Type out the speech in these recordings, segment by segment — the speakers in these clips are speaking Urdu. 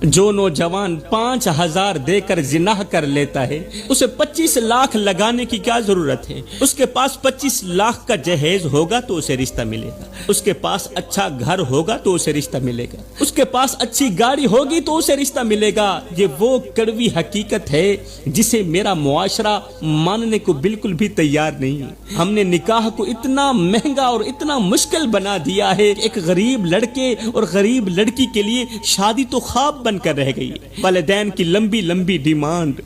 جو نوجوان 5,000 دے کر زنا کر لیتا ہے اسے 25 لاکھ لگانے کی کیا ضرورت ہے؟ اس کے پاس 25 لاکھ کا جہیز ہوگا تو اسے رشتہ ملے گا، اس کے پاس اچھا گھر ہوگا تو اسے رشتہ ملے گا، اس کے پاس اچھی گاڑی ہوگی تو اسے رشتہ ملے گا۔ یہ وہ کڑوی حقیقت ہے جسے میرا معاشرہ ماننے کو بالکل بھی تیار نہیں ہے۔ ہم نے نکاح کو اتنا مہنگا اور اتنا مشکل بنا دیا ہے کہ ایک غریب لڑکے اور غریب لڑکی کے لیے شادی تو خواب بن کر رہ گئی۔ والدین کی لمبی لمبی ڈیمانڈ،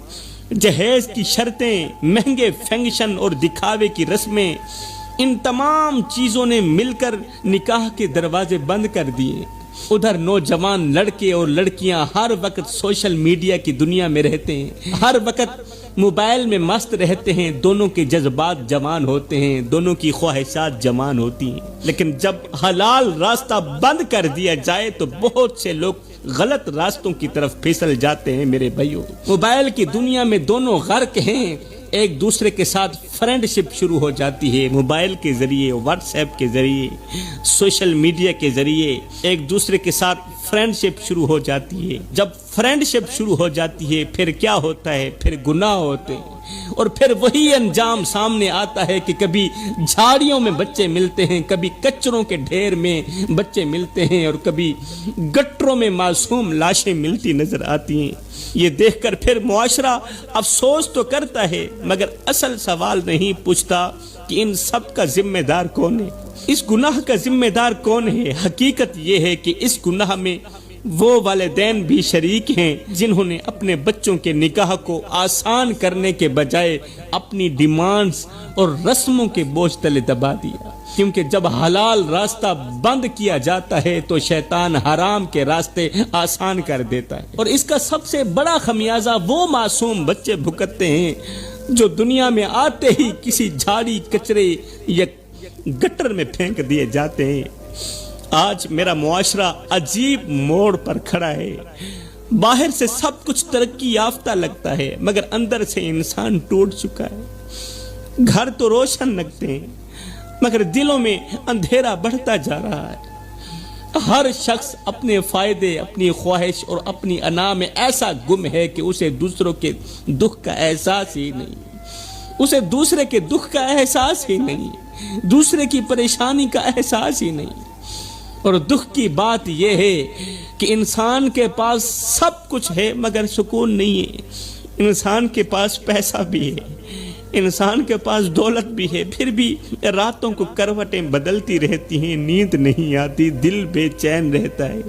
جہیز کی شرطیں، مہنگے فنکشن اور دکھاوے کی رسمیں، ان تمام چیزوں نے مل کر نکاح کے دروازے بند کر دیے۔ ادھر نوجوان لڑکے اور لڑکیاں ہر وقت سوشل میڈیا کی دنیا میں رہتے ہیں، ہر وقت موبائل میں مست رہتے ہیں۔ دونوں کے جذبات جوان ہوتے ہیں، دونوں کی خواہشات جوان ہوتی ہیں، لیکن جب حلال راستہ بند کر دیا جائے تو بہت سے لوگ غلط راستوں کی طرف پھسل جاتے ہیں۔ میرے بھائیوں، موبائل کی دنیا میں دونوں غرق ہیں، ایک دوسرے کے ساتھ فرینڈ شپ شروع ہو جاتی ہے، موبائل کے ذریعے، واٹس ایپ کے ذریعے، سوشل میڈیا کے ذریعے ایک دوسرے کے ساتھ فرینڈ شپ شروع ہو جاتی ہے۔ جب فرینڈ شپ شروع ہو جاتی ہے پھر کیا ہوتا ہے؟ پھر گناہ ہوتے ہیں، اور پھر وہی انجام سامنے آتا ہے کہ کبھی جھاڑیوں میں بچے ملتے ہیں، کبھی کچروں کے ڈھیر میں بچے ملتے ہیں، اور کبھی گٹروں میں معصوم لاشیں ملتی نظر آتی ہیں۔ یہ دیکھ کر پھر معاشرہ افسوس تو کرتا ہے مگر اصل سوال نہیں پوچھتا کہ ان سب کا ذمہ دار کون ہے، اس گناہ کا ذمہ دار کون ہے۔ حقیقت یہ ہے کہ اس گناہ میں وہ والدین بھی شریک ہیں جنہوں نے اپنے بچوں کے نکاح کو آسان کرنے کے بجائے اپنی ڈیمانڈز اور رسموں کے بوجھ تلے دبا دیا، کیونکہ جب حلال راستہ بند کیا جاتا ہے تو شیطان حرام کے راستے آسان کر دیتا ہے، اور اس کا سب سے بڑا خمیازہ وہ معصوم بچے بھگتتے ہیں جو دنیا میں آتے ہی کسی جھاڑی کچرے یا گٹر میں پھینک دیے جاتے ہیں۔ آج میرا معاشرہ عجیب موڑ پر کھڑا ہے، باہر سے سب کچھ ترقی یافتہ لگتا ہے مگر اندر سے انسان ٹوٹ چکا ہے۔ گھر تو روشن لگتے ہیں مگر دلوں میں اندھیرا بڑھتا جا رہا ہے۔ ہر شخص اپنے فائدے، اپنی خواہش اور اپنی انا میں ایسا گم ہے کہ اسے دوسروں کے دکھ کا احساس ہی نہیں، اسے دوسرے کے دکھ کا احساس ہی نہیں، دوسرے کی پریشانی کا احساس ہی نہیں۔ اور دکھ کی بات یہ ہے کہ انسان کے پاس سب کچھ ہے مگر سکون نہیں ہے۔ انسان کے پاس پیسہ بھی ہے، انسان کے پاس دولت بھی ہے، پھر بھی راتوں کو کروٹیں بدلتی رہتی ہیں، نیند نہیں آتی، دل بے چین رہتا ہے۔